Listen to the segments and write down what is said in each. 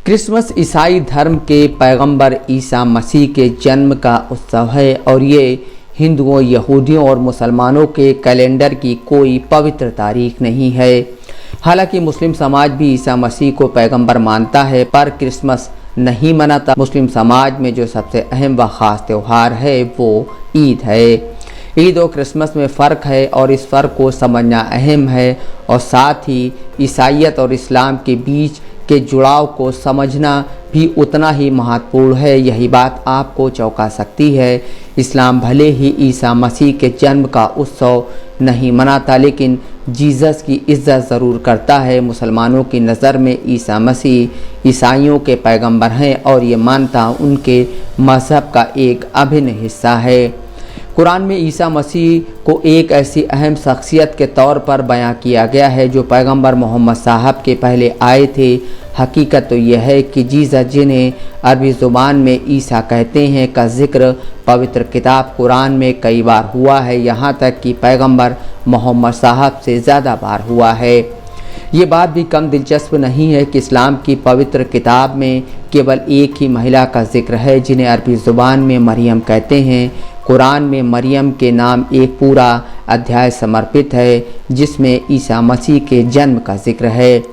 Christmas ईसाई धर्म के पैगंबर ईसा मसीह के जन्म का उत्सव है और ये हिंदुओं, यहूदियों और मुसलमानों के कैलेंडर की कोई पवित्र तारीख नहीं है। हालांकि मुस्लिम समाज भी ईसा मसीह को पैगंबर मानता है, पर क्रिसमस नहीं मनाता। मुस्लिम समाज में जो सबसे अहम व ख़ास त्यौहार है वो ईद है। ईद और क्रिसमस में फ़र्क है और इस फ़र्क को समझना अहम है और साथ ही ईसाईयत और इस्लाम के बीच के जुड़ाव को समझना भी उतना ही महत्वपूर्ण है। यही बात आपको चौंका सकती है। इस्लाम भले ही ईसा मसीह के जन्म का उत्सव नहीं मनाता, लेकिन जीसस की इज्जत ज़रूर करता है। मुसलमानों की नज़र में ईसा मसीह ईसाइयों के पैगंबर हैं और ये मानता उनके मज़हब का एक अभिन्न हिस्सा है। कुरान में ईसा मसीह को एक ऐसी अहम शख्सियत के तौर पर बयां किया गया है जो पैगंबर मोहम्मद साहब के पहले आए थे। हकीकत तो यह है कि जीसस, जिन्हें अरबी ज़ुबान में ईसा कहते हैं, का जिक्र पवित्र किताब कुरान में कई बार हुआ है। यहाँ तक कि पैगंबर मोहम्मद साहब से ज़्यादा बार हुआ है। ये बात भी कम दिलचस्प नहीं है कि इस्लाम की पवित्र किताब में केवल एक ही महिला का जिक्र है, जिन्हें अरबी ज़ुबान में मरियम कहते हैं। कुरान में मरियम के नाम एक पूरा अध्याय समर्पित है जिसमें ईसा मसीह के जन्म का जिक्र है।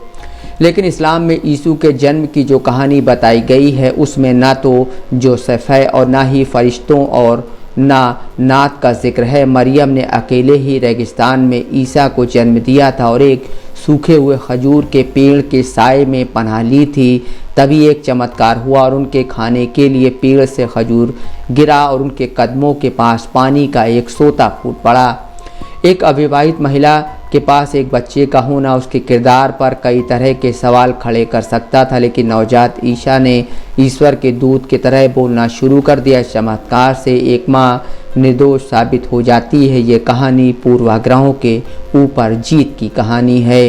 लेकिन इस्लाम में यीशु के जन्म की जो कहानी बताई गई है उसमें ना तो जोसेफ है और ना ही फरिश्तों और ना नात का जिक्र है। मरियम ने अकेले ही रेगिस्तान में ईसा को जन्म दिया था और एक सूखे हुए खजूर के पेड़ के साए में पनाह ली थी। तभी एक चमत्कार हुआ और उनके खाने के लिए पेड़ से खजूर गिरा और उनके कदमों के पास पानी का एक सोता फूट पड़ा। एक अविवाहित महिला के पास एक बच्चे का होना उसके किरदार पर कई तरह के सवाल खड़े कर सकता था, लेकिन नवजात ईसा ने ईश्वर के दूत की तरह बोलना शुरू कर दिया। इस चमत्कार से एक माँ निर्दोष साबित हो जाती है। ये कहानी पूर्वाग्रहों के ऊपर जीत की कहानी है।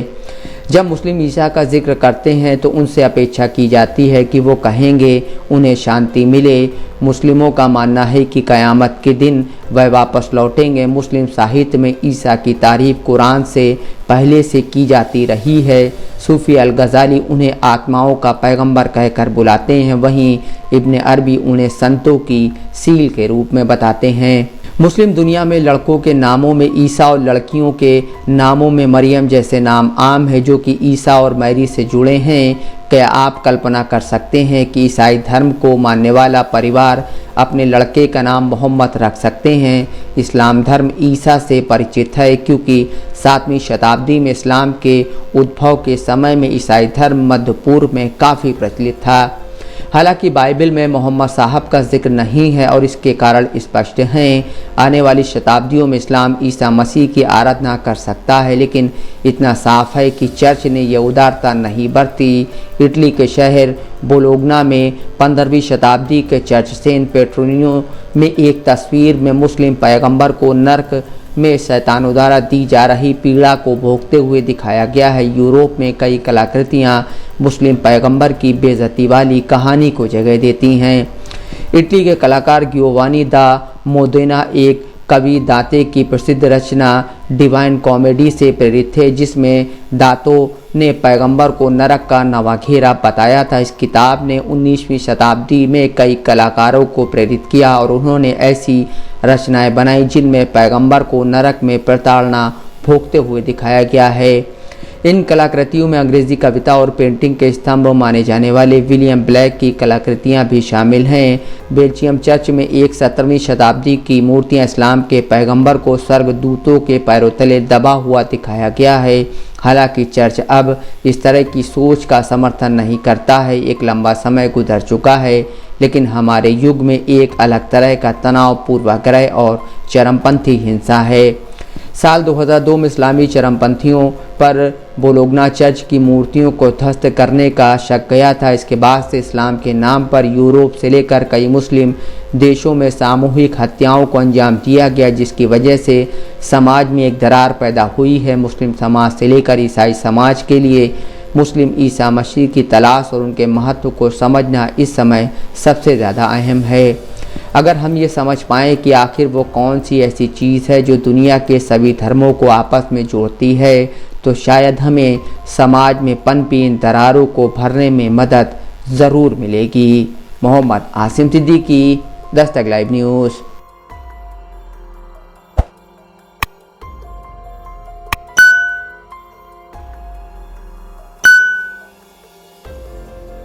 जब मुस्लिम ईसा का जिक्र करते हैं तो उनसे अपेक्षा की जाती है कि वो कहेंगे उन्हें शांति मिले। मुस्लिमों का मानना है कि क़यामत के दिन वह वापस लौटेंगे। मुस्लिम साहित्य में ईसा की तारीफ कुरान से पहले से की जाती रही है। सूफ़ी अल गज़ाली उन्हें आत्माओं का पैगंबर कहकर बुलाते हैं, वहीं इब्न अरबी उन्हें संतों की सील के रूप में बताते हैं। मुस्लिम दुनिया में लड़कों के नामों में ईसा और लड़कियों के नामों में मरियम जैसे नाम आम है जो कि ईसा और मैरी से जुड़े हैं। क्या आप कल्पना कर सकते हैं कि ईसाई धर्म को मानने वाला परिवार अपने लड़के का नाम मोहम्मद रख सकते हैं? इस्लाम धर्म ईसा से परिचित है क्योंकि 7वीं शताब्दी में इस्लाम के उद्भव के समय में ईसाई धर्म मध्य पूर्व में काफ़ी प्रचलित था। हालांकि बाइबल में मोहम्मद साहब का जिक्र नहीं है और इसके कारण स्पष्ट हैं। आने वाली शताब्दियों में इस्लाम ईसा मसीह की आराधना कर सकता है, लेकिन इतना साफ है कि चर्च ने यह उदारता नहीं बरती। इटली के शहर बोलोग्ना में 15वीं शताब्दी के चर्च सेंट पेट्रोनियो में एक तस्वीर में मुस्लिम पैगंबर को नर्क में शैतानों द्वारा दी जा रही पीड़ा को भोगते हुए दिखाया गया है। यूरोप में कई कलाकृतियाँ मुस्लिम पैगंबर की बेइज्जती वाली कहानी को जगह देती हैं। इटली के कलाकार गियोवानी दा मोदेना एक कवि दाते की प्रसिद्ध रचना डिवाइन कॉमेडी से प्रेरित थे, जिसमें दातो ने पैगंबर को नरक का नवाघेरा बताया था। इस किताब ने 19वीं शताब्दी में कई कलाकारों को प्रेरित किया और उन्होंने ऐसी रचनाएं बनाई जिनमें पैगंबर को नरक में प्रताड़ना भोगते हुए दिखाया गया है। इन कलाकृतियों में अंग्रेजी कविता और पेंटिंग के स्तंभ माने जाने वाले विलियम ब्लैक की कलाकृतियां भी शामिल हैं। बेल्जियम चर्च में एक 17वीं शताब्दी की मूर्तियां इस्लाम के पैगंबर को स्वर्गदूतों के पैरों तले दबा हुआ दिखाया गया है। हालांकि चर्च अब इस तरह की सोच का समर्थन नहीं करता है। एक लंबा समय गुजर चुका है, लेकिन हमारे युग में एक अलग तरह का तनाव, पूर्वाग्रह और चरमपंथी हिंसा है। साल 2002 में इस्लामी चरमपंथियों पर बोलोग्ना चर्च की मूर्तियों को ध्वस्त करने का शक गया था। इसके बाद से इस्लाम के नाम पर यूरोप से लेकर कई मुस्लिम देशों में सामूहिक हत्याओं को अंजाम दिया गया, जिसकी वजह से समाज में एक दरार पैदा हुई है। मुस्लिम समाज से लेकर ईसाई समाज के लिए मुस्लिम ईसा मसीह की तलाश और उनके महत्व को समझना इस समय सबसे ज़्यादा अहम है। अगर हम ये समझ पाएँ कि आखिर वो कौन सी ऐसी चीज़ है जो दुनिया के सभी धर्मों को आपस में जोड़ती है, तो शायद हमें समाज में पनपी इन दरारों को भरने में मदद ज़रूर मिलेगी। Mohammad Asim Siddiqui, Dastak live news.